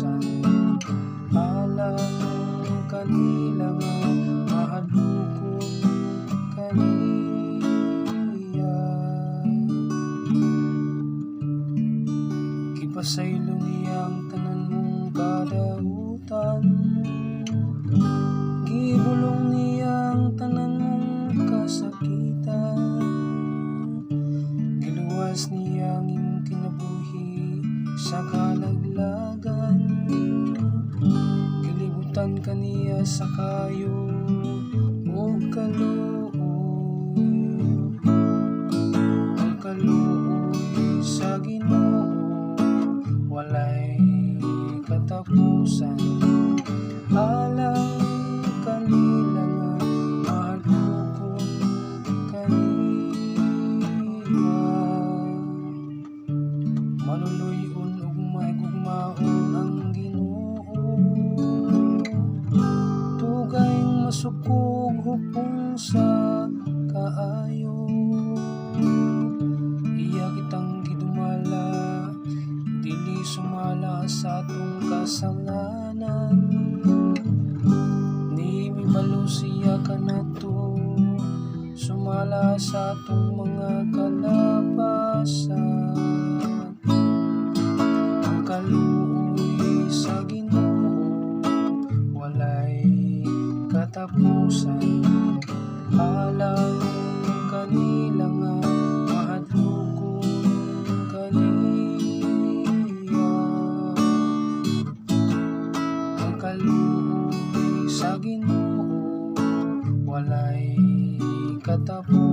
katapusan. Alang kanila nga mahadlokon kaniya. Gipasaylo niya ang tanan mong kadautan, gibulong niya ang tanan mong kasakitan. Giluwas niya ang imong kinabuhi sa kalaglagan, gilibutan kaniya sa kayo o kaluoy. Ang kaluoy sa Ginoo walay katapusan. Alang kanila nga mahadlokon kaniya. Maluluyon ug maigugmaon ang Ginoo, tugayng masukog hupong sa kaayo. Iya kitang gidumala, dili sumala sa atong kasalanan. Ni mibalo siya kanato, sumala sa atong mga kalapasan. Ang kaluoy sa Ginoo walay katapusan. Alang kanila nga mahadlokon kaniya. Ang kaluoy sa Ginoo walay katapusan.